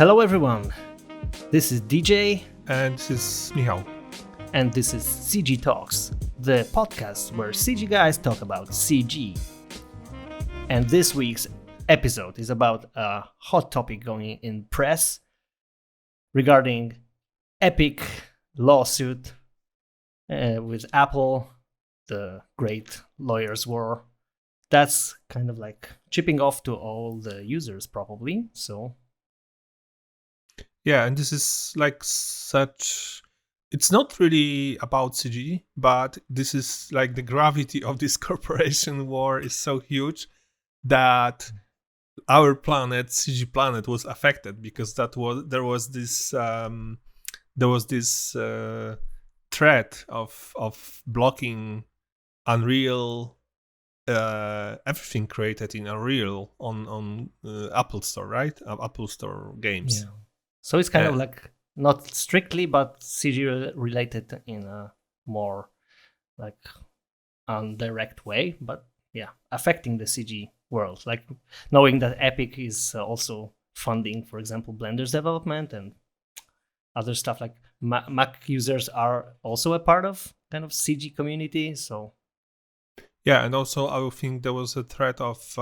Hello everyone, this is DJ And this is Michał. and this is CG Talks, the podcast where CG guys talk about CG. And this week's episode is about a hot topic going in press regarding epic lawsuit with Apple, the great lawyers war. That's kind of like chipping off to all the users probably, so Yeah, and this is like such. It's not really about CG, but this is like the gravity of this corporation war is so huge that our planet, CG planet, was affected because there was this threat of blocking Unreal. Everything created in Unreal on Apple Store, right? Apple Store games. yeah. So it's kind of like not strictly, but CG related in a more like indirect way, but yeah, affecting the CG world. Like knowing that Epic is also funding, for example, Blender's development and other stuff. Like Mac users are also a part of kind of CG community. So Yeah, and also I would think there was a threat of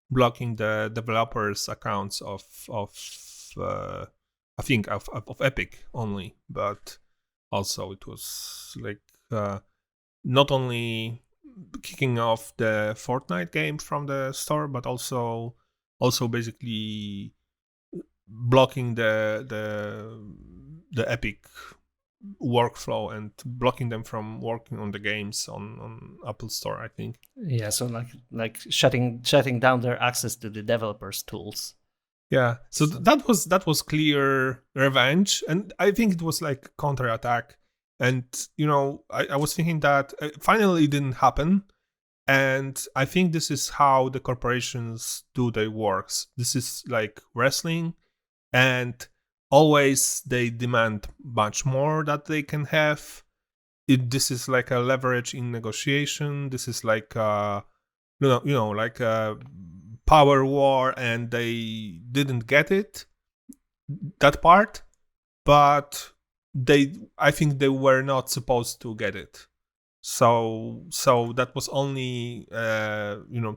blocking the developers' accounts of I think of Epic only, but also it was like not only kicking off the Fortnite game from the store, but also basically blocking the Epic workflow and blocking them from working on the games on Apple Store, I think. yeah, so like shutting down their access to the developers' tools. Yeah, so that was clear revenge, and I think it was like counterattack. And I was thinking that finally it didn't happen, and I think this is how the corporations do their works. This is like wrestling, and always they demand much more that they can have. This is like a leverage in negotiation. This is like like a power war, and they didn't get it, that part, but I think they were not supposed to get it. So that was only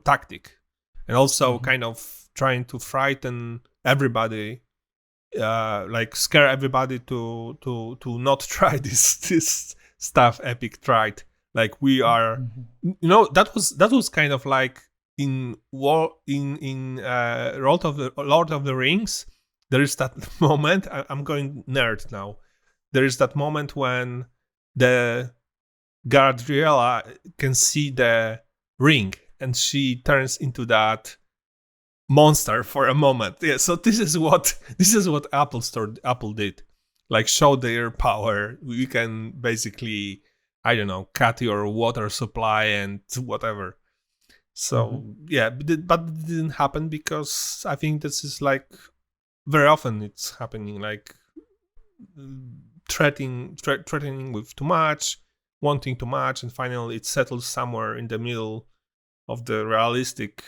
tactic, and also kind of trying to frighten everybody, like scare everybody to not try this stuff Epic tried. Like we are, that was kind of like in Lord of the Rings. There is that moment. I'm going nerd now. There is that moment when the Galadriel can see the ring, and she turns into that monster for a moment. Yeah. So this is what Apple did. Like show their power. We can basically, I don't know, cut your water supply and whatever. So yeah, but it didn't happen because I think this is like very often it's happening, like threatening with too much, wanting too much, and finally it settles somewhere in the middle of the realistic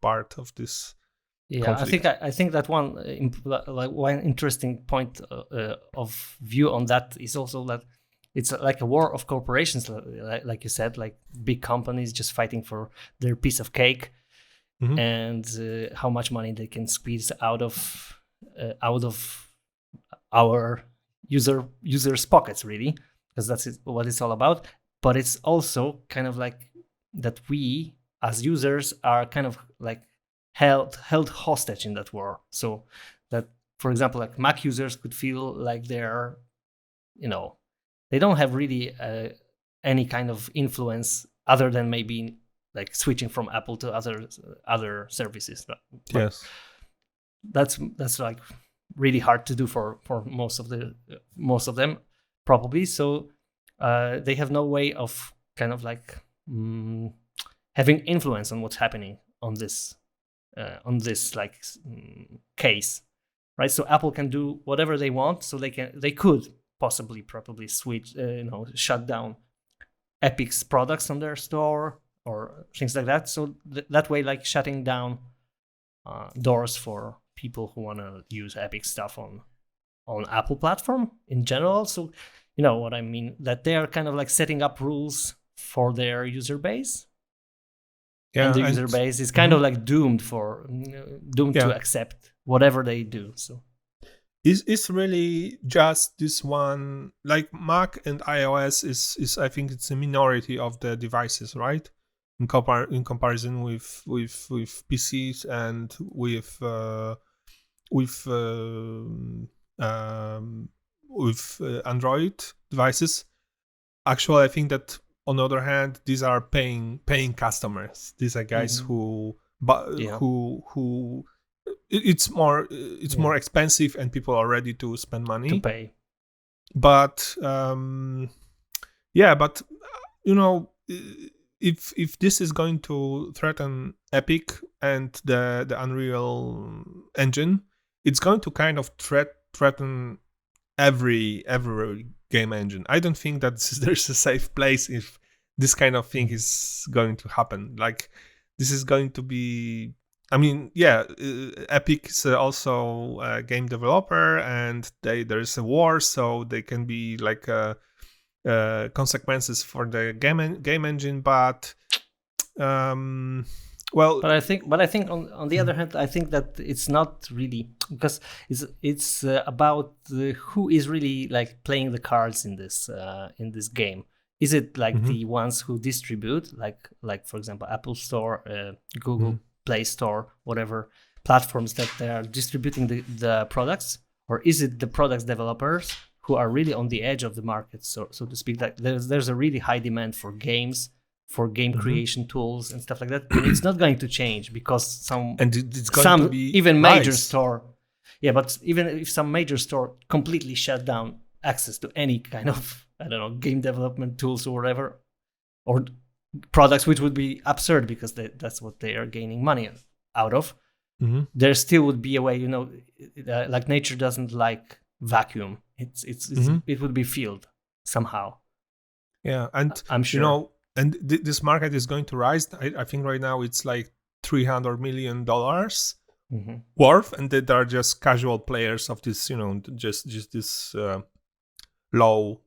part of this. Yeah, conflict. I think that one interesting point of view on that is also that it's like a war of corporations, like you said, like big companies just fighting for their piece of cake, and how much money they can squeeze out of our users' pockets, really, because that's what it's all about. But it's also kind of like that we as users are kind of like held hostage in that war. So that, for example, like Mac users could feel like they're, they don't have really any kind of influence other than maybe like switching from Apple to other services. But Yes. that's like really hard to do for most of them probably. So they have no way of kind of like having influence on what's happening on this case, right? So Apple can do whatever they want. So they could probably switch, shut down Epic's products on their store, or things like that. So that way, like shutting down doors for people who want to use Epic stuff on Apple platform in general. So you know what I mean, that they are kind of like setting up rules for their user base. Yeah, and the user base is kind of like doomed to accept whatever they do. So it's really just this one, like Mac and iOS is I think it's a minority of the devices, right? In comparison with PCs and with Android devices. Actually, I think that on the other hand, these are paying customers. These are guys who it's more expensive and people are ready to spend money to pay. But but you know, if this is going to threaten Epic and the Unreal Engine, it's going to kind of threaten every game engine. I don't think that there's a safe place if this kind of thing is going to happen. Like, this is going to be, I mean, Epic is also a game developer, and there is a war, so they can be like consequences for the game engine. But but I think on the other hand, I think that it's not really, because it's about who is really like playing the cards in this game. Is it like the ones who distribute, like for example Apple Store, Google Play Store, whatever platforms that they are distributing the products, or is it the product developers who are really on the edge of the market, so to speak? Like there's a really high demand for games, for game creation tools and stuff like that. And it's not going to change because it's going to be even major store. Yeah, but even if some major store completely shut down access to any kind of, I don't know, game development tools or whatever, or products, which would be absurd because that's what they are gaining money out of. There still would be a way, like nature doesn't like vacuum. It would be filled somehow. Yeah, and I'm sure. And this market is going to rise. I think right now it's like $300 million worth, and there are just casual players of this, just this low,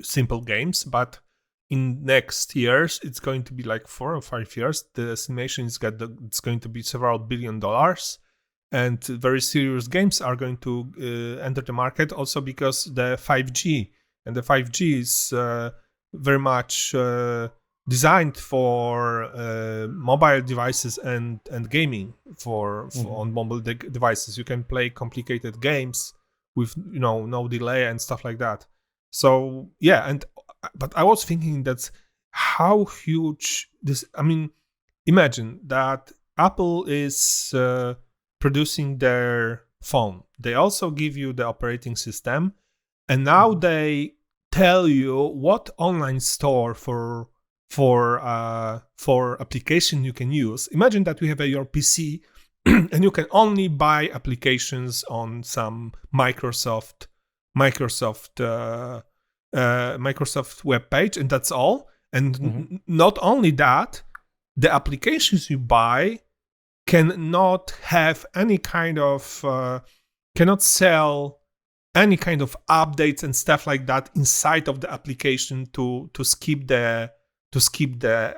simple games. But in next years, it's going to be like 4 or 5 years. The estimation is that it's going to be several $1 billion, and very serious games are going to enter the market. Also because the 5G is very much designed for mobile devices and gaming for on mobile devices. You can play complicated games with no delay and stuff like that. So but I was thinking that how huge this. I mean, imagine that Apple is producing their phone. They also give you the operating system, and now they tell you what online store for application you can use. Imagine that you have your PC and you can only buy applications on some Microsoft web page, and that's all. And not only that, the applications you buy cannot have any kind of cannot sell any kind of updates and stuff like that inside of the application to skip the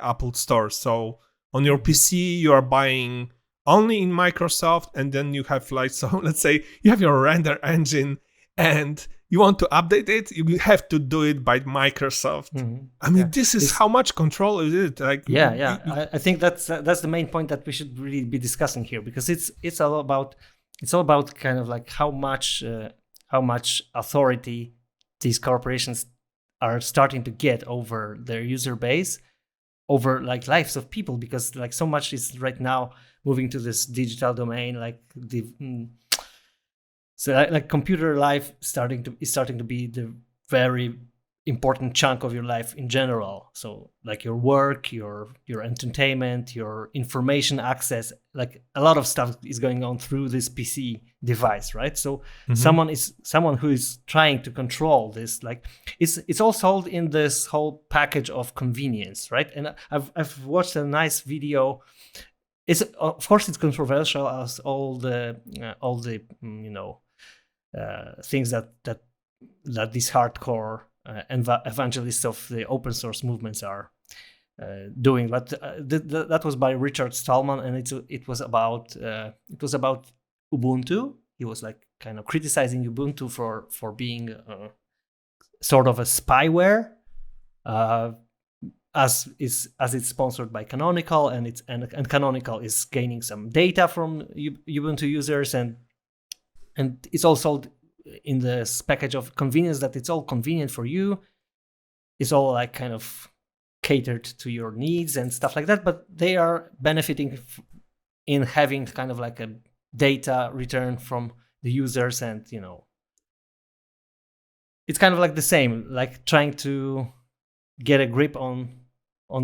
Apple Store. So on your PC you are buying only in Microsoft, and then you have let's say you have your render engine and you want to update it, you have to do it by Microsoft. I mean, this is how much control is it? Like, I think that's the main point that we should really be discussing here, because it's all about kind of like how much authority these corporations are starting to get over their user base, over like lives of people, because like so much is right now moving to this digital domain, so like computer life is starting to be the very important chunk of your life in general. So like your work, your entertainment, your information access, like a lot of stuff is going on through this PC device, right? So someone who is trying to control this, like it's all sold in this whole package of convenience, right? And I've watched a nice video. It's, of course, it's controversial as all the things that these hardcore evangelists of the open source movements are doing, but that was by Richard Stallman, and it was about Ubuntu. He was like kind of criticizing Ubuntu for being sort of a spyware, as it's sponsored by Canonical, and Canonical is gaining some data from Ubuntu users, and it's all sold in this package of convenience, that it's all convenient for you. It's all like kind of catered to your needs and stuff like that, but they are benefiting in having kind of like a data return from the users, and it's kind of like the same, like trying to get a grip on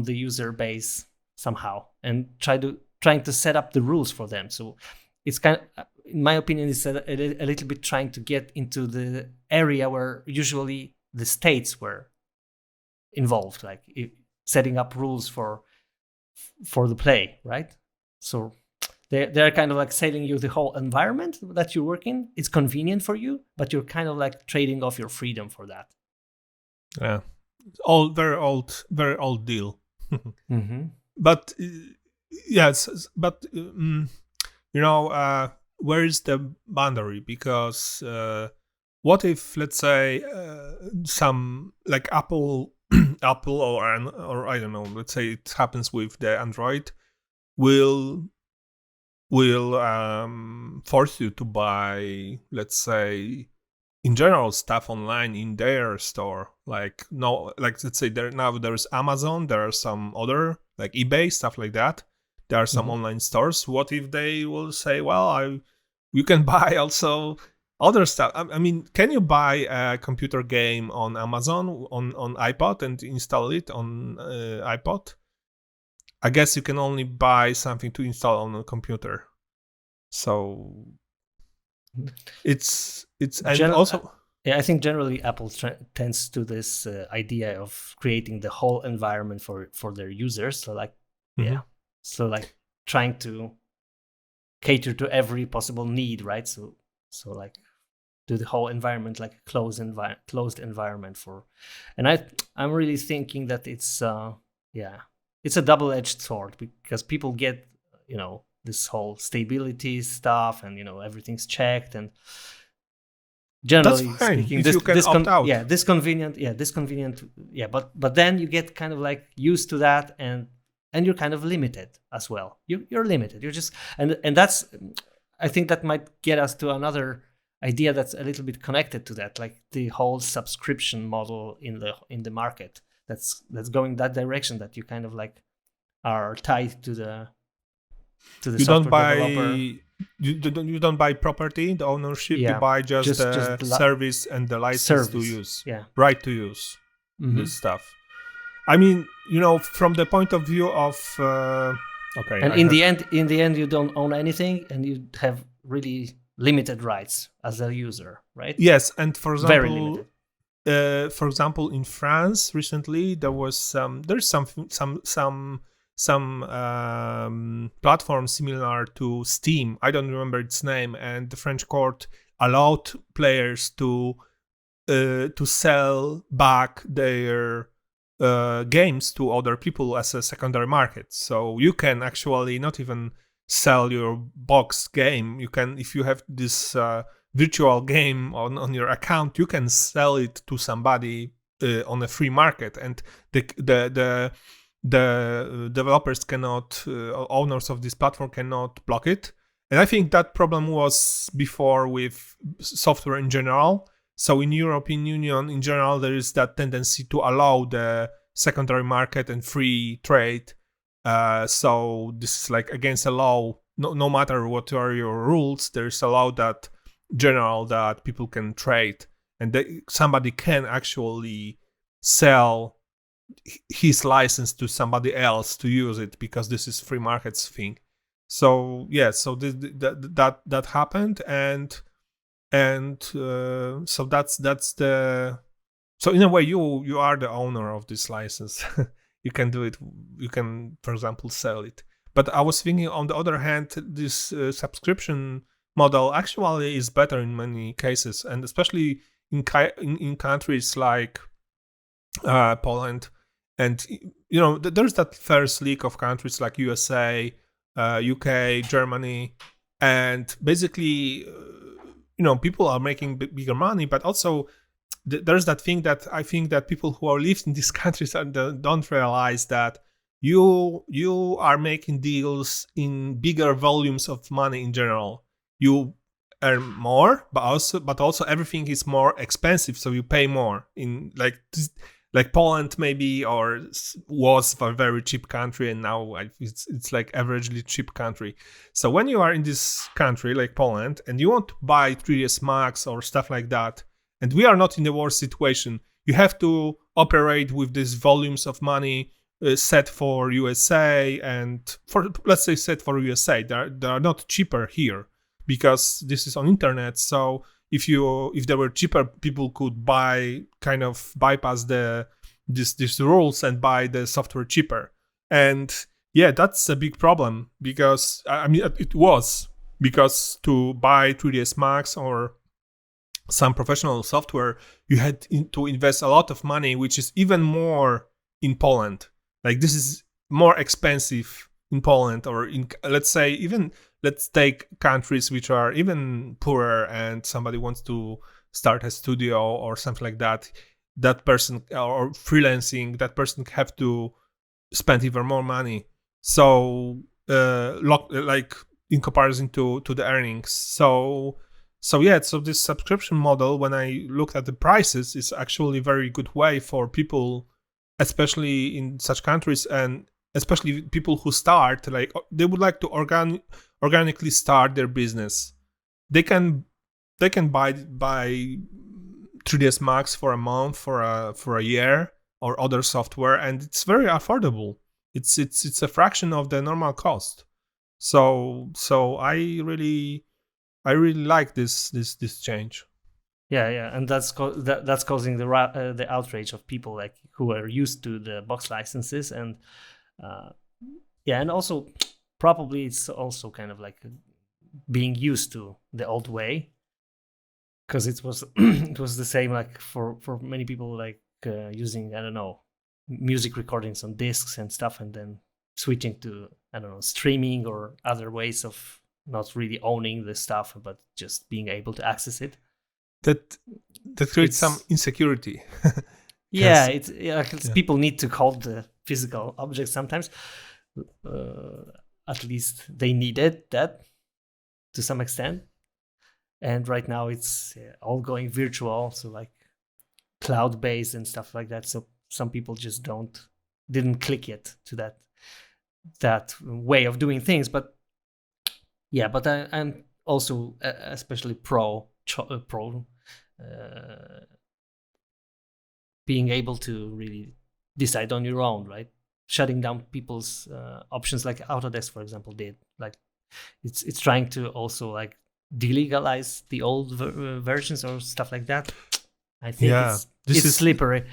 the user base somehow, and trying to set up the rules for them. So it's kind of, in my opinion, it's a little bit trying to get into the area where usually the states were involved, like setting up rules for the play, right? So they're kind of like selling you the whole environment that you work in. It's convenient for you, but you're kind of like trading off your freedom for that. Yeah, very old deal. But yes, but where is the boundary? Because what if, let's say, some like Apple or I don't know, let's say it happens with the Android, will force you to buy, let's say, in general, stuff online in their store. Like let's say there's Amazon, there are some other like eBay, stuff like that. There are some online stores. What if they will say, well, you can buy also other stuff? I mean, can you buy a computer game on Amazon on iPod and install it on iPod? I guess you can only buy something to install on a computer. So it's and also. Yeah, I think generally Apple tends to this idea of creating the whole environment for their users. So like, so like trying to cater to every possible need, right? So like do the whole environment like a closed environment for, and I'm really thinking that it's a double-edged sword, because people get this whole stability stuff, and everything's checked, and generally speaking, this convenient, but then you get kind of like used to that, and you're kind of limited as well. You're limited. You're just, and that's, I think that might get us to another idea that's a little bit connected to that, like the whole subscription model in the market. That's going that direction, that you kind of like are tied to the software developer. You don't buy property, the ownership. You buy just the service and the license to use. Right to use this stuff. I mean, from the point of view of okay. And in the end, you don't own anything, and you have really limited rights as a user, right? Yes, and for example, very limited. For example, in France recently, there's some platform similar to Steam. I don't remember its name, and the French court allowed players to sell back their games to other people as a secondary market. So you can actually not even sell your box game. You can, if you have this virtual game on your account, you can sell it to somebody on a free market, and the developers cannot, owners of this platform cannot block it. And I think that problem was before with software in general. So in European Union in general, there is that tendency to allow the secondary market and free trade. So this is like against the law. No matter what are your rules, there is a law that general that people can trade, and somebody can actually sell his license to somebody else to use it, because this is free markets thing. So yeah, so that happened, and so that's the, so in a way you are the owner of this license. You can do it, you can, for example, sell it. But I was thinking, on the other hand, this subscription model actually is better in many cases, and especially in countries like Poland, and there's that first league of countries like USA, UK, Germany, and basically people are making bigger money, but also there's that thing that I think that people who are lived in these countries don't realize, that you are making deals in bigger volumes of money in general. You earn more, but also everything is more expensive, so you pay more. In like Poland maybe, or was a very cheap country, and now it's like averagely cheap country. So when you are in this country like Poland and you want to buy 3ds Max or stuff like that, and we are not in the worst situation, you have to operate with these volumes of money set for USA, and for, let's say, set for USA. They are not cheaper here because this is on internet. So if they were cheaper, people could bypass these rules and buy the software cheaper. And yeah, that's a big problem, because I mean it was, because to buy 3ds Max or some professional software, you had to invest a lot of money, which is even more in Poland. Like, this is more expensive in Poland, or in, let's take countries which are even poorer, and somebody wants to start a studio or something like that. That person, or freelancing, that person have to spend even more money. So like in comparison to the earnings. So yeah, so this subscription model, when I looked at the prices, is actually a very good way for people, especially in such countries, and especially people who start, like, they would like to organically start their business. They can buy 3ds Max for a month, for a year, or other software, and it's very affordable. It's a fraction of the normal cost. So I really like this change. Yeah, and that's causing the outrage of people like who are used to the box licenses, and and also probably it's also kind of like being used to the old way, because it was it was the same like for many people, like using, I don't know, music recordings on discs and stuff, and then switching to, I don't know, streaming or other ways of not really owning the stuff, but just being able to access it. That creates some insecurity. Yeah, people need to hold the physical object sometimes. At least they needed that to some extent. And right now it's all going virtual, so like cloud-based and stuff like that. So some people just didn't click yet to that way of doing things. But yeah, but I'm also especially pro being able to really decide on your own, right? Shutting down people's options, like Autodesk, for example, did. Like, it's trying to also like delegalize the old versions or stuff like that. I think it's slippery.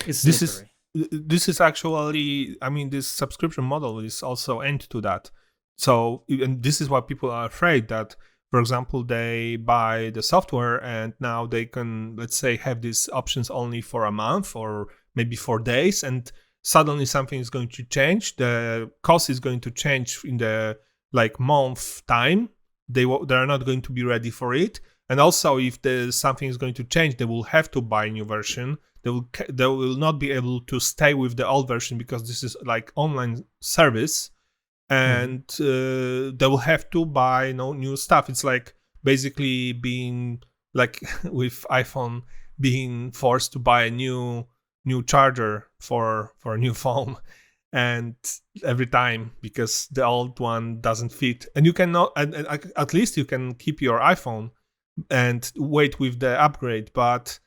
It's slippery. This is actually, I mean, this subscription model is also end to that. So, and this is why people are afraid that, for example, they buy the software and now they can, let's say, have these options only for a month or maybe 4 days, and suddenly something is going to change. The cost is going to change in the month time. They are not going to be ready for it. And also, if something is going to change, they will have to buy a new version. They will not be able to stay with the old version, because this is like online service, and they will have to buy new stuff. It's like basically being like with iPhone, being forced to buy a new charger for a new phone, and every time, because the old one doesn't fit. And you cannot, and at least you can keep your iPhone and wait with the upgrade, but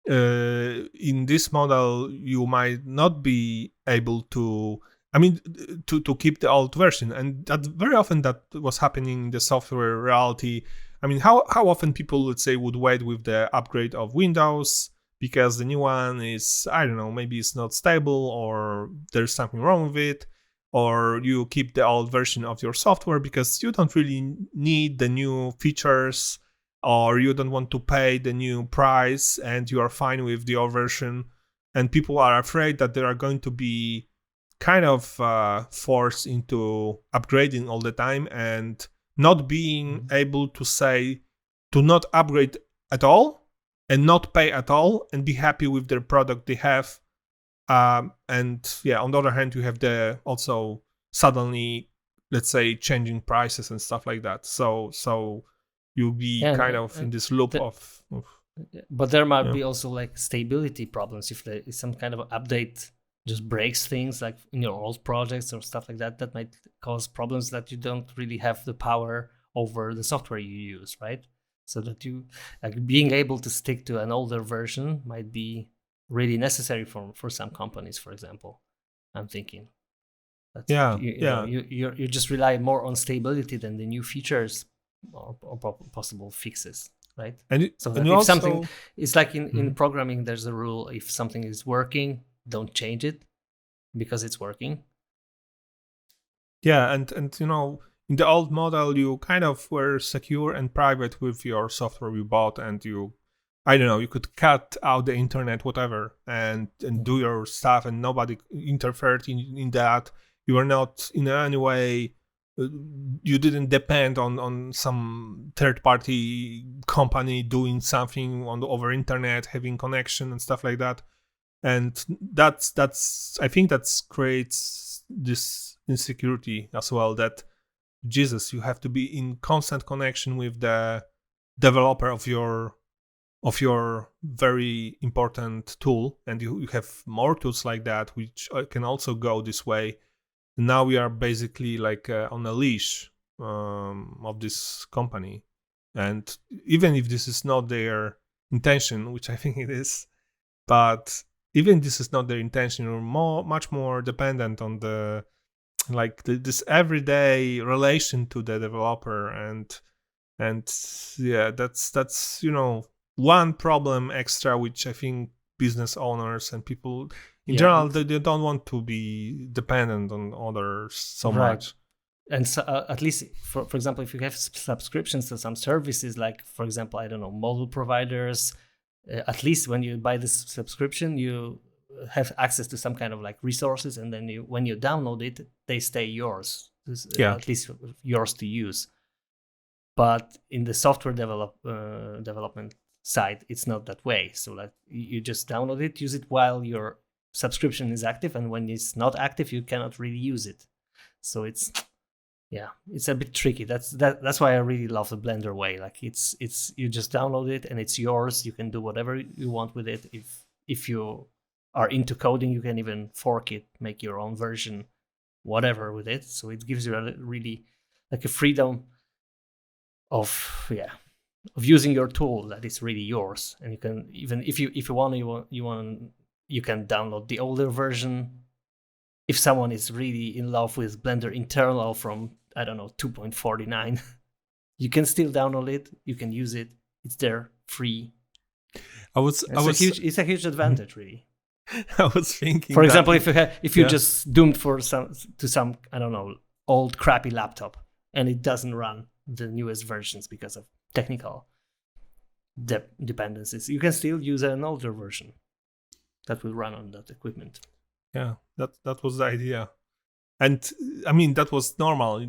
in this model you might not be able to, I mean, to keep the old version, and that very often that was happening in the software reality. I mean, how often people, let's say, would wait with the upgrade of Windows because the new one is, I don't know, maybe it's not stable or there's something wrong with it, or you keep the old version of your software because you don't really need the new features, or you don't want to pay the new price and you are fine with the old version. And people are afraid that they are going to be kind of forced into upgrading all the time and not being able to say to not upgrade at all and not pay at all and be happy with the product they have. And yeah, on the other hand, you have the also suddenly, let's say, changing prices and stuff like that. So you'll be kind of in this loop of but there might be also like stability problems if some kind of update just breaks things, like in your old projects or stuff like that. That might cause problems that you don't really have the power over the software you use, right? So that you, like, being able to stick to an older version might be really necessary for some companies, for example. I'm thinking that you just rely more on stability than the new features or possible fixes, right? And so and if also, something, it's like in programming, there's a rule: if something is working, don't change it because it's working. Yeah, and you know, in the old model, you kind of were secure and private with your software you bought, and you, I don't know, you could cut out the internet, whatever, and do your stuff, and nobody interfered in that. You were not in any way, you didn't depend on some third-party company doing something over internet, having connection and stuff like that. And that's I think that's creates this insecurity as well, that Jesus, you have to be in constant connection with the developer of your very important tool, and you have more tools like that which can also go this way. Now we are basically like on a leash of this company, and even if this is not their intention, which I think it is, but even this is not their intention, you're much more dependent on the this everyday relation to the developer, and yeah, that's you know, one problem extra which I think business owners and people in general, they don't want to be dependent on others so much. And so, at least for example, if you have subscriptions to some services, like, for example, I don't know, model providers, at least when you buy this subscription, you have access to some kind of like resources, and then when you download it, they stay yours, at least yours to use. But in the software development side, it's not that way. So like you just download it, use it while your subscription is active, and when it's not active, you cannot really use it. So it's a bit tricky. That's why I really love the Blender way. Like it's you just download it and it's yours. You can do whatever you want with it. If you are into coding, you can even fork it, make your own version, whatever with it. So it gives you a really like a freedom of using your tool that is really yours. And you can, even if you want, you can download the older version. If someone is really in love with Blender internal from, I don't know, 2.49, you can still download it. You can use it. It's there, free. It's a huge advantage, really. I was thinking, for example, if you're just doomed to some I don't know, old crappy laptop and it doesn't run the newest versions because of technical dependencies, you can still use an older version that will run on that equipment. Yeah, that was the idea, and I mean that was normal.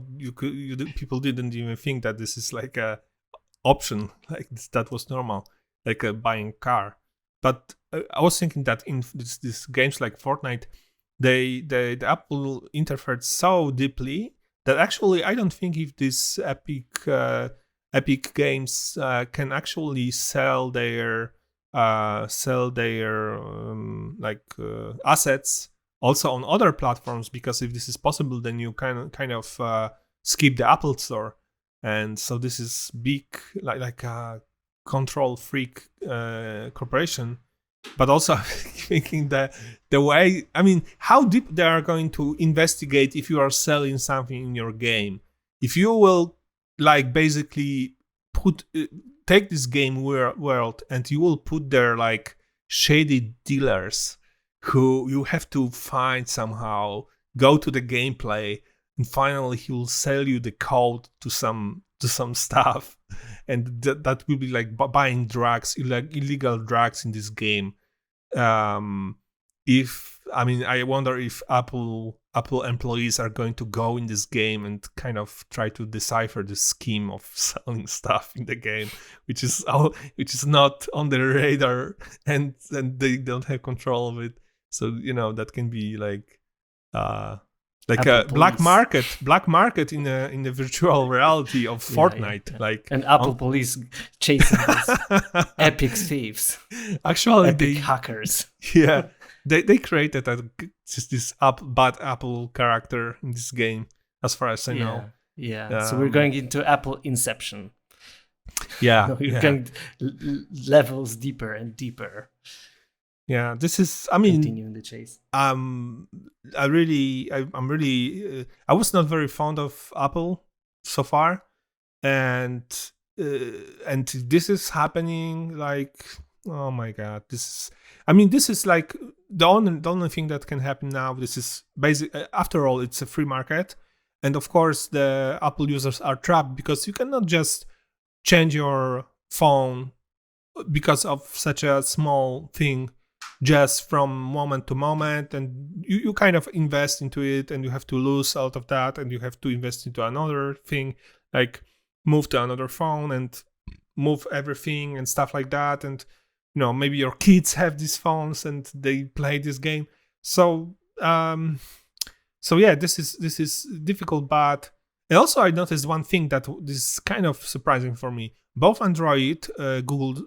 People didn't even think that this is like a option. Like that was normal, like buying a car. But I was thinking that in these games like Fortnite, the Apple interfered so deeply that actually I don't think if these Epic games can actually sell their assets also on other platforms, because if this is possible, then you kind of skip the Apple Store, and so this is big like a control freak corporation but also thinking that the way, I mean, how deep they are going to investigate if you are selling something in your game. If you will like basically take this game world and you will put there like shady dealers who you have to find somehow, go to the gameplay, and finally he will sell you the code to some stuff, and that will be like buying drugs, illegal drugs in this game. If I mean, I wonder if Apple employees are going to go in this game and kind of try to decipher the scheme of selling stuff in the game, which is not on their radar, and they don't have control of it. So that can be like like Apple a black police. market in the virtual reality of Fortnite. Yeah. Like and Apple police chasing these epic thieves, actually epic hackers. yeah, they created just this bad Apple character in this game, as far as I know. Yeah. So we're going into Apple Inception. Yeah, We're going levels deeper and deeper. Yeah, this is. I mean, continuing the chase. I was not very fond of Apple so far, and this is happening. Like, oh my god, this is like the only thing that can happen now. This is basic. After all, it's a free market, and of course, the Apple users are trapped because you cannot just change your phone because of such a small thing, just from moment to moment, and you kind of invest into it, and you have to lose out of that, and you have to invest into another thing, like move to another phone and move everything and stuff like that. And maybe your kids have these phones and they play this game. So yeah, this is difficult. But also I noticed one thing that this is kind of surprising for me. Both Android, Google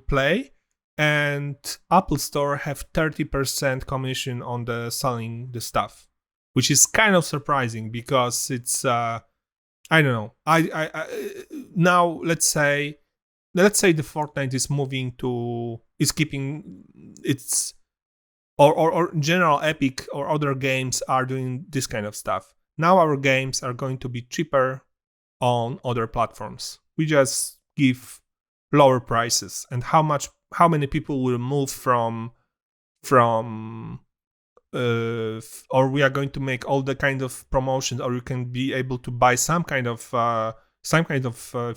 Play and Apple Store have 30% commission on the selling the stuff, which is kind of surprising because it's I don't know. I now let's say the Fortnite is keeping its, or in general Epic or other games are doing this kind of stuff. Now our games are going to be cheaper on other platforms. We just give lower prices, and how many people will move from or we are going to make all the kind of promotions, or you can be able to buy some kind of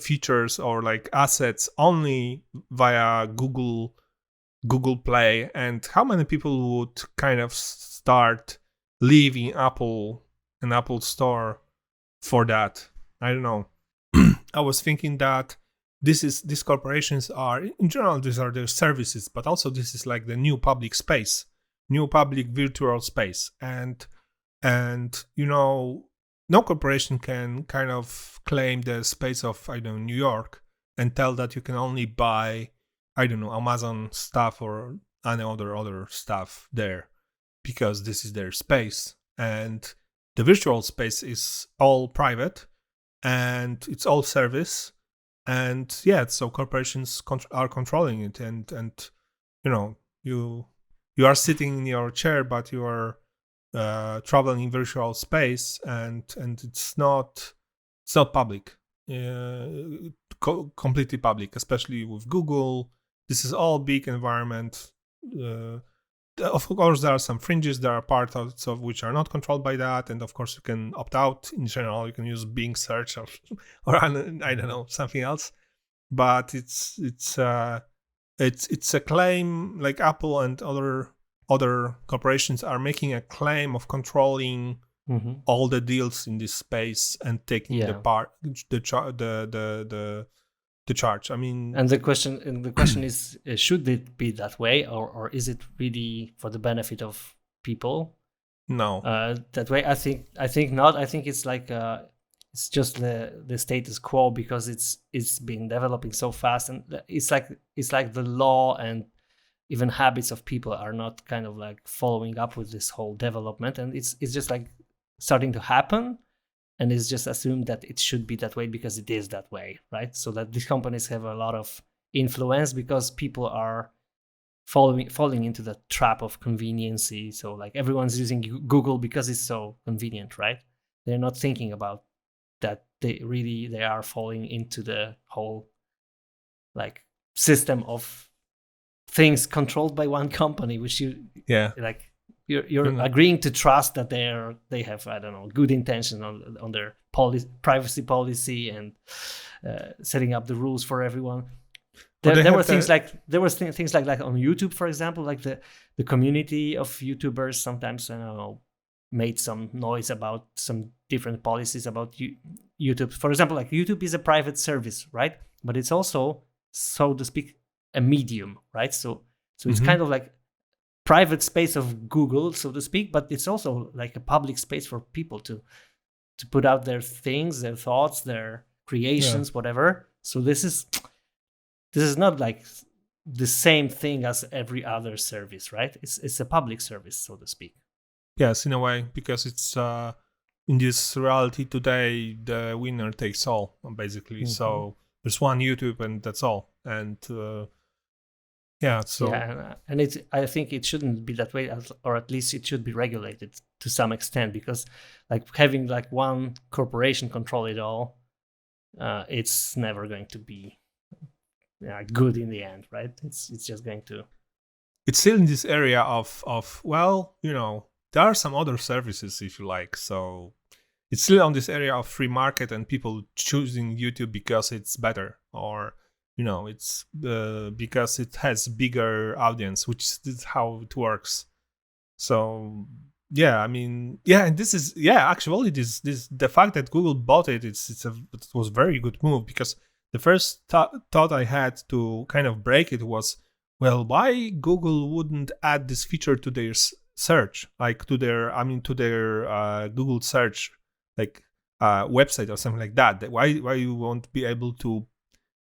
features or like assets only via Google Play, and how many people would kind of start leaving Apple and Apple Store for that? I don't know. I was thinking that these corporations are, in general, these are their services, but also this is like the new public space, new public virtual space, and no corporation can kind of claim the space of, I don't know, New York and tell that you can only buy, I don't know, Amazon stuff or any other stuff there, because this is their space, and the virtual space is all private and it's all service. And yeah, so corporations are controlling it, and you are sitting in your chair, but you are traveling in virtual space, and it's not public, completely public, especially with Google. This is all big environment. Of course, there are some fringes. There are parts of which are not controlled by that, and of course, you can opt out. In general, you can use Bing search or I don't know, something else. But it's a claim, like Apple and other corporations are making a claim of controlling all the deals in this space and taking the charge. I mean, and the question is, should it be that way, or is it really for the benefit of people? No, that way. I think not. I think it's like it's just the status quo, because it's been developing so fast, and it's like the law and even habits of people are not kind of like following up with this whole development, and it's just like starting to happen. And it's just assumed that it should be that way because it is that way, right? So that these companies have a lot of influence because people are falling into the trap of conveniency. So like everyone's using Google because it's so convenient, right? They're not thinking about that they are falling into the whole like system of things controlled by one company, which like you're agreeing to trust that they have, I don't know, good intention on their privacy policy and setting up the rules for everyone. There were things like on YouTube, for example, like the community of YouTubers sometimes, I don't know, made some noise about some different policies about YouTube. For example, like YouTube is a private service, right? But it's also, so to speak, a medium, right? So it's kind of like private space of Google, so to speak, but it's also like a public space for people to put out their things, their thoughts, their creations, whatever. So this is not like the same thing as every other service, right? It's a public service, so to speak. Yes, in a way, because it's in this reality today, the winner takes all, basically. Mm-hmm. So there's one YouTube and that's all. And and I think it shouldn't be that way, or at least it should be regulated to some extent, because like having like one corporation control it all, it's never going to be good in the end, right? It's just going to. It's still in this area of well, there are some other services if you like. So it's still on this area of free market and people choosing YouTube because it's better, or it's because it has bigger audience, which is how it works. So and this is actually this the fact that Google bought it, it was a very good move, because the first thought I had to kind of break it was, well, why Google wouldn't add this feature to their search, like to their Google search, like website or something like that. Why you won't be able to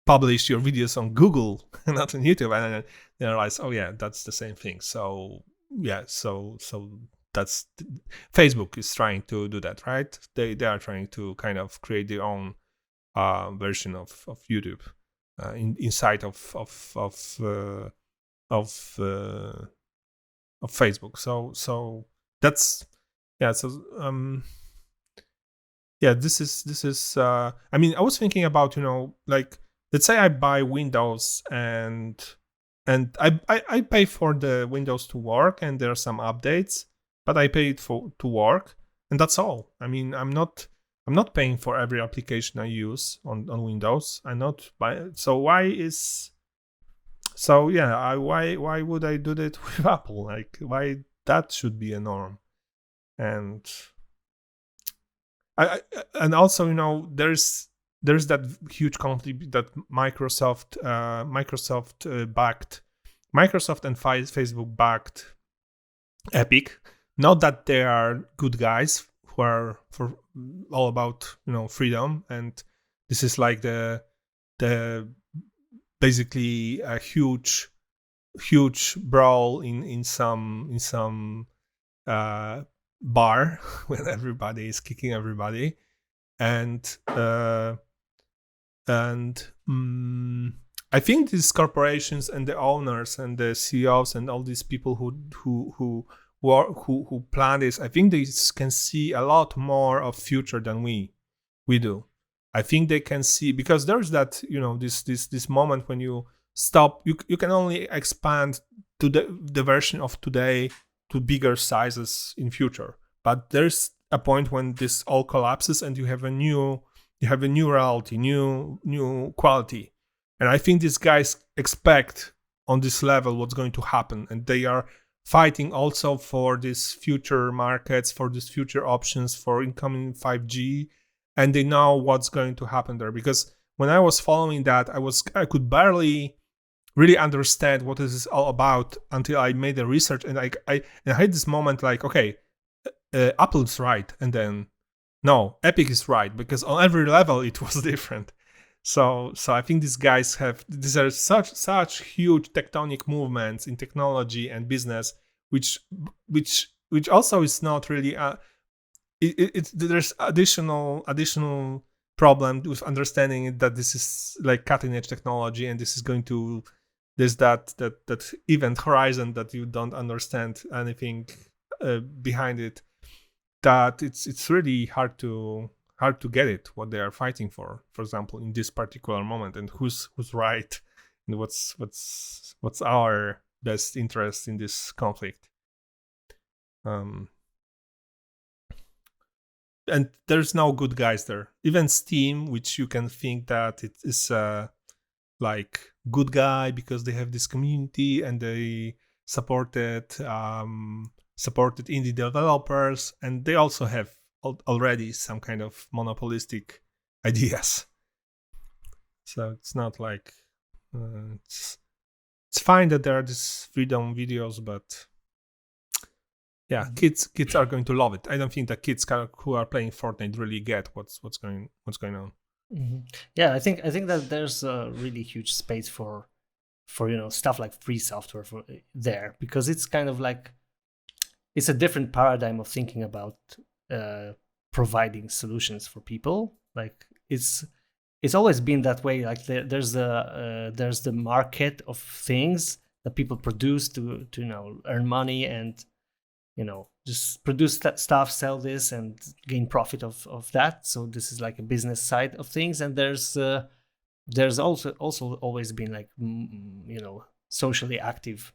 publish your videos on Google and not on YouTube? And then I realized, oh yeah, that's the same thing. So so that's Facebook is trying to do that, right? They are trying to kind of create their own version of YouTube inside of Facebook. So that's this is I mean, I was thinking about, like, let's say I buy Windows and I pay for the Windows to work, and there are some updates, but I pay it to work, and that's all. I mean, I'm not paying for every application I use on Windows. I'm not buying. So why would I do that with Apple? Like, why that should be a norm? And and also, there's that huge conflict that Microsoft and Facebook backed Epic. Not that they are good guys who are for all about freedom, and this is like the basically a huge brawl in some bar when everybody is kicking everybody, and I think these corporations and the owners and the CEOs and all these people who plan this, I think they can see a lot more of future than we do. I think they can see, because there's that this moment when you stop, you can only expand to the version of today to bigger sizes in future, but there's a point when this all collapses and you have a new reality, new quality. And I think these guys expect on this level what's going to happen, and they are fighting also for these future markets, for these future options, for incoming 5G, and they know what's going to happen there. Because when I was following that, I could barely really understand what this is all about until I made the research, and I had this moment like, okay, Apple's right, and then no, Epic is right, because on every level it was different. So I think these guys these are such huge tectonic movements in technology and business, which also is not really there's additional problem with understanding that this is like cutting edge technology, and this is going to there's that event horizon that you don't understand anything behind it. That it's really hard to get it what they are fighting for example, in this particular moment, and who's right, and what's our best interest in this conflict. And there's no good guys there. Even Steam, which you can think that it is like good guy because they have this community and they supported indie developers, and they also have already some kind of monopolistic ideas. So it's not like it's fine that there are these freedom videos, but yeah, kids are going to love it. I don't think that kids who are playing Fortnite really get what's going on. Mm-hmm. Yeah, I think that there's a really huge space for stuff like free software for there, because it's kind of like it's a different paradigm of thinking about providing solutions for people. Like it's always been that way. Like there's the market of things that people produce to earn money and just produce that stuff, sell this, and gain profit of that. So this is like a business side of things. And there's also always been like socially active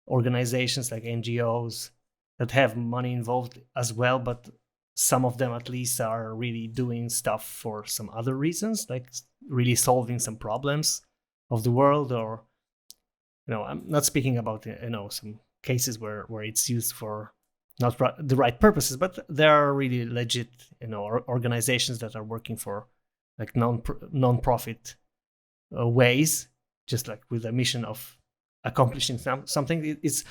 organizations like NGOs that have money involved as well, but some of them at least are really doing stuff for some other reasons, like really solving some problems of the world. Or I'm not speaking about some cases where it's used for not the right purposes, but there are really legit organizations that are working for like non-profit ways, just like with a mission of accomplishing something. It's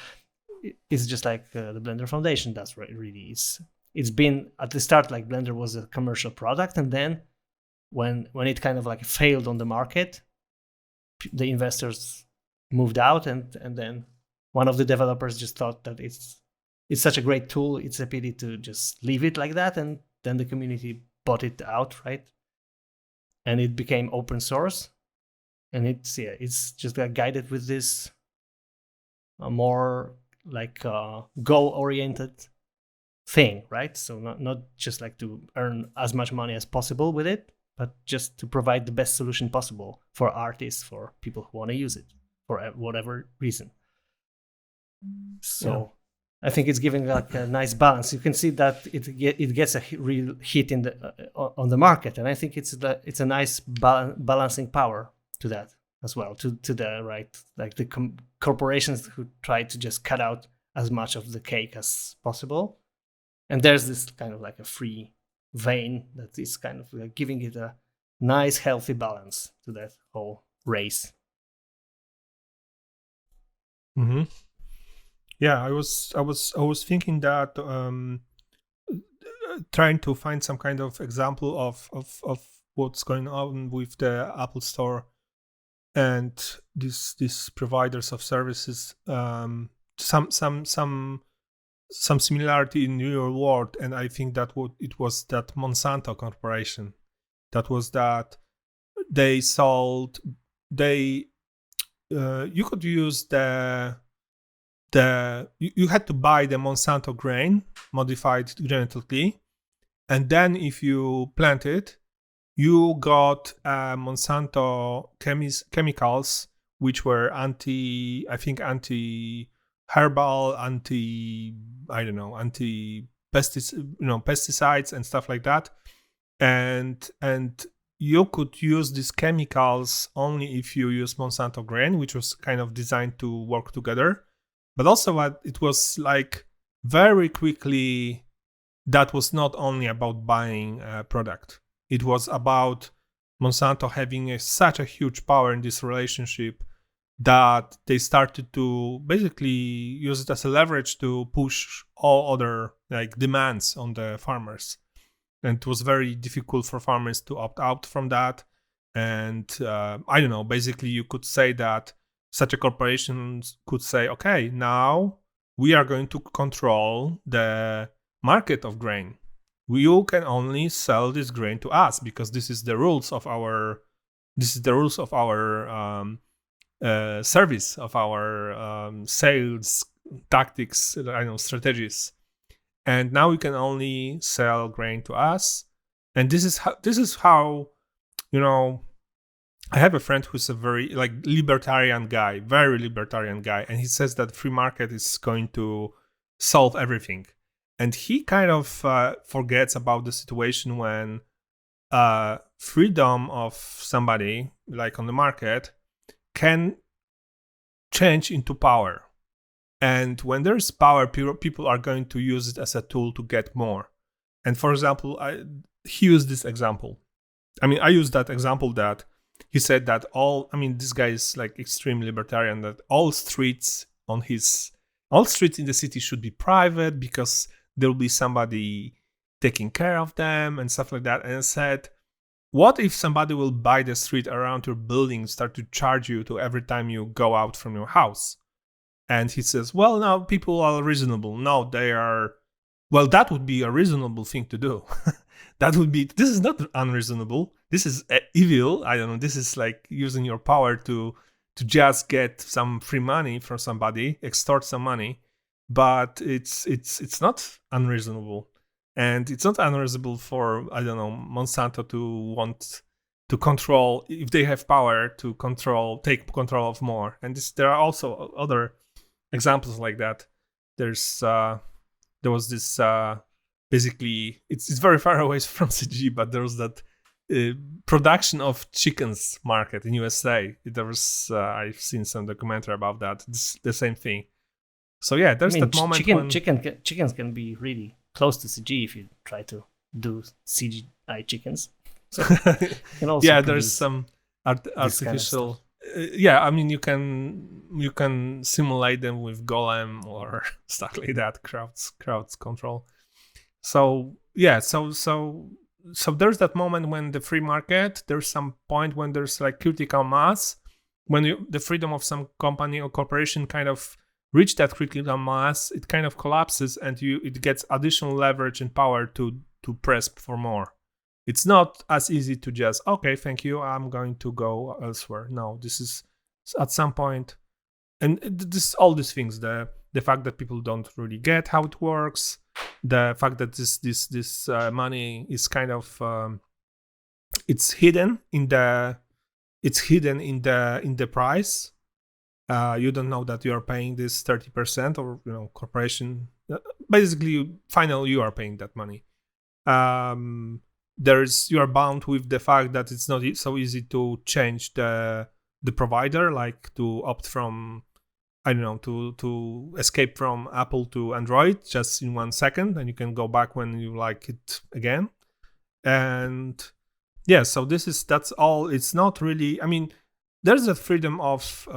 just like the Blender Foundation does, right? Really, it's been at the start like Blender was a commercial product, and then when it kind of like failed on the market, the investors moved out, and then one of the developers just thought that it's such a great tool, it's a pity to just leave it like that, and then the community bought it out, right? And it became open source, and it's just guided with this more like goal-oriented thing, right? So not just like to earn as much money as possible with it, but just to provide the best solution possible for artists, for people who want to use it for whatever reason. So I think it's giving like a nice balance. You can see that it gets a real hit in on the market, and I think it's a nice balancing power to that as well, to the right, like the corporations who try to just cut out as much of the cake as possible, and there's this kind of like a free vein that is kind of like giving it a nice healthy balance to that whole race. Mm-hmm. Yeah, I was thinking that trying to find some kind of example of what's going on with the Apple Store and these providers of services, some similarity in real world, and I think that it was that Monsanto corporation, that you could use you had to buy the Monsanto grain modified genetically, and then if you plant it, you got Monsanto chemicals which were anti-herbal, pesticides and stuff like that, and you could use these chemicals only if you use Monsanto grain, which was kind of designed to work together. But also it was like very quickly, that was not only about buying a product. It was about Monsanto having such a huge power in this relationship that they started to basically use it as a leverage to push all other like demands on the farmers. And it was very difficult for farmers to opt out from that. And basically you could say that such a corporation could say, okay, now we are going to control the market of grain. you can only sell this grain to us because this is the rules of our service, of our sales tactics, strategies. And now you can only sell grain to us. And this is how I have a friend who's a very libertarian guy, very libertarian guy, and he says that free market is going to solve everything. And he kind of forgets about the situation when freedom of somebody, like on the market, can change into power. And when there's power, people are going to use it as a tool to get more. And for example, he used this example. I used that example that he said that this guy is like extreme libertarian, that all streets in the city should be private because there will be somebody taking care of them and stuff like that. And I said, what if somebody will buy the street around your building, start to charge you to every time you go out from your house? And he says, well, now people are reasonable. No, they are. Well, that would be a reasonable thing to do. This is not unreasonable. This is evil. I don't know. This is like using your power to just get some free money from somebody, extort some money. But it's not unreasonable. And it's not unreasonable for, Monsanto to want to control, if they have power, to take control of more. And there are also other examples like that. There was this basically, it's very far away from CG, but there was that production of chickens market in USA. There was I've seen some documentary about that. It's the same thing. So yeah, there's that moment when chickens can be really close to CG if you try to do CGI chickens. So can also there's some artificial. You can simulate them with Golem or stuff like that, crowds control. So there's that moment when the free market, there's some point when there's like critical mass, when the freedom of some company or corporation kind of reach that critical mass, it kind of collapses and it gets additional leverage and power to press for more. It's not as easy to just, okay, thank you, I'm going to go elsewhere. No, this is at some point, and all these things, the fact that people don't really get how it works, the fact that this money is kind of it's hidden in the price. You don't know that you are paying this 30%, or corporation. Basically, finally, you are paying that money. You are bound with the fact that it's not so easy to change the provider, like to opt from, to escape from Apple to Android just in 1 second, and you can go back when you like it again. And yeah, so that's all. It's not really. There's that freedom of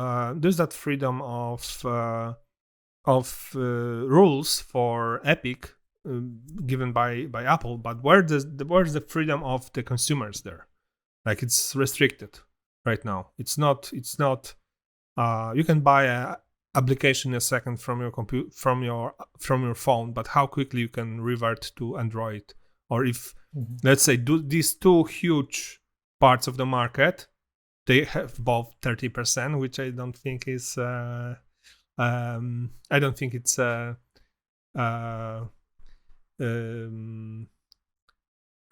rules for Epic given by Apple, but where's the freedom of the consumers there? Like, it's restricted right now. It's not. You can buy a application in a second from your from your phone, but how quickly you can revert to Android? Or if let's say these two huge parts of the market, they have both 30%, which I don't think is. I don't think it's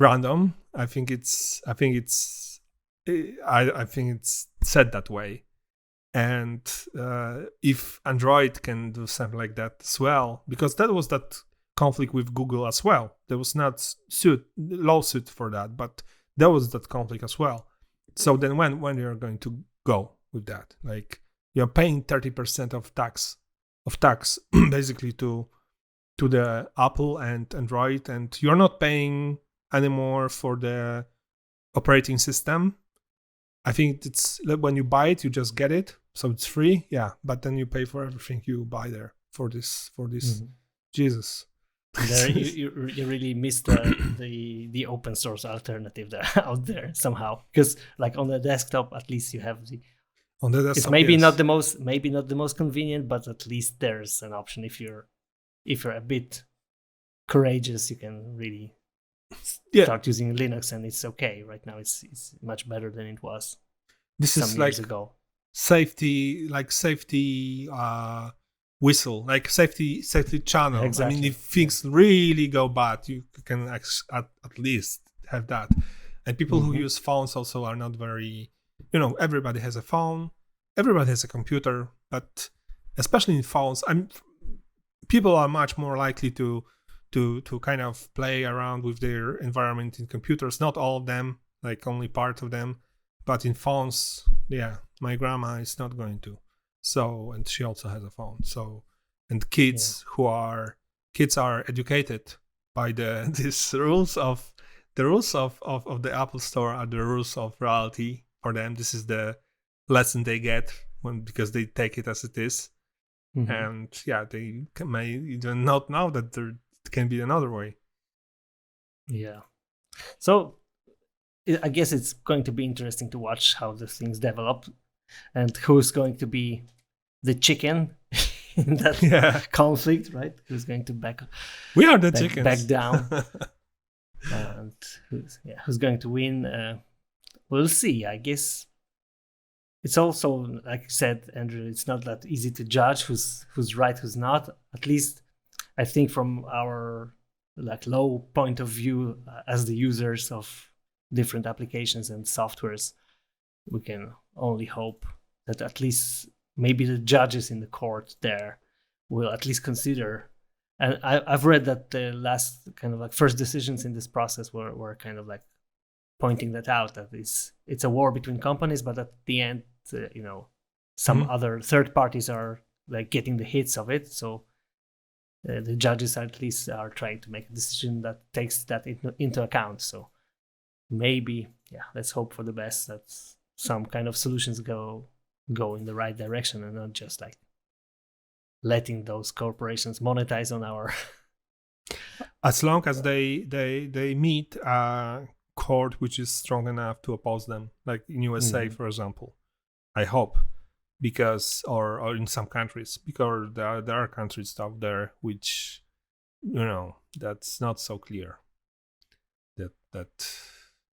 random. I think it's set that way. And if Android can do something like that as well, because that was that conflict with Google as well. There was not lawsuit for that, but there was that conflict as well. So then when you're going to go with that, like, you're paying 30% of tax basically to the Apple and Android, and you're not paying anymore for the operating system. I think it's when you buy it, you just get it, so it's free. Yeah, but then you pay for everything you buy there for this. Mm-hmm. Jesus. There, you really missed the open source alternative there out there somehow, because like on the desktop at least you have the. On the desktop, it's maybe not the most convenient, but at least there's an option. If you're a bit courageous, you can really start using Linux and it's okay. Right now, it's much better than it was. This some is years like ago. safety whistle, like safety channel. Exactly. I mean, if things really go bad, you can at least have that. And people who use phones also are not very, everybody has a phone, everybody has a computer, but especially in phones, people are much more likely to kind of play around with their environment in computers. Not all of them, like only part of them, but in phones, my grandma is not going to. So, and she also has a phone. So, and kids are educated by these rules of the Apple Store are the rules of reality for them. This is the lesson they get because they take it as it is. And they may even not know that there can be another way. Yeah. So I guess it's going to be interesting to watch how the things develop and who's going to be the chicken in that conflict, right? Who's going to back down and who's going to win? We'll see. I guess it's also, like you said, Andrew, it's not that easy to judge who's right, who's not. At least I think from our low point of view as the users of different applications and softwares, we can only hope that at least maybe the judges in the court there will at least consider. And I've read that the last kind of first decisions in this process were kind of pointing that out, that it's a war between companies, but at the end, some other third parties are getting the hits of it. So the judges at least are trying to make a decision that takes that into account. So maybe, let's hope for the best, that some kind of solutions go in the right direction and not just letting those corporations monetize on our. As long as they meet a court which is strong enough to oppose them, like in USA, for example, I hope, because or in some countries, because there are countries out there which that's not so clear that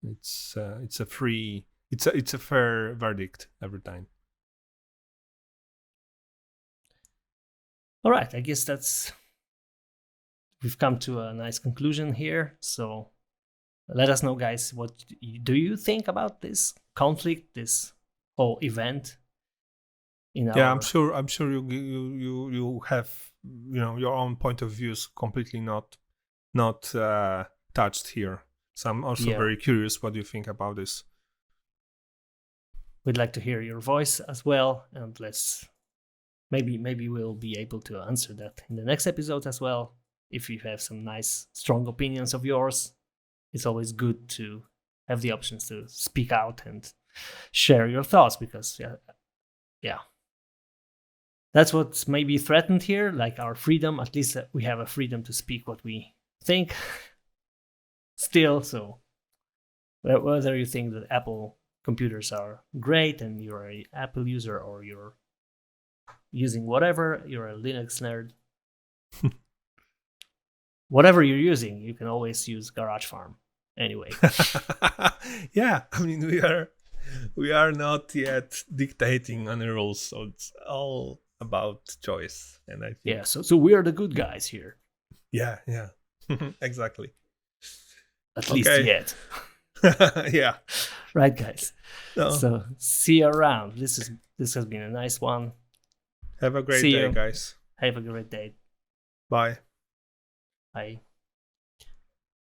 it's a fair verdict every time. All right, I guess we've come to a nice conclusion here. So let us know, guys, what do you think about this conflict, this whole event? I'm sure you have your own point of views, completely not touched here. So I'm also very curious what you think about this. We'd like to hear your voice as well, and maybe we'll be able to answer that in the next episode as well. If you have some nice, strong opinions of yours, it's always good to have the options to speak out and share your thoughts, because that's what's maybe threatened here, our freedom. At least we have a freedom to speak what we think still. So whether you think that Apple computers are great and you're an Apple user, or you're using whatever, you're a Linux nerd, whatever you're using, you can always use GarageFarm anyway. I mean, we are not yet dictating any rules, so it's all about choice. And I think so we're the good guys here. Yeah exactly, at least yet. Right, guys. So see you around. This has been a nice one. Have a great day, guys. Have a great day. Bye. Bye.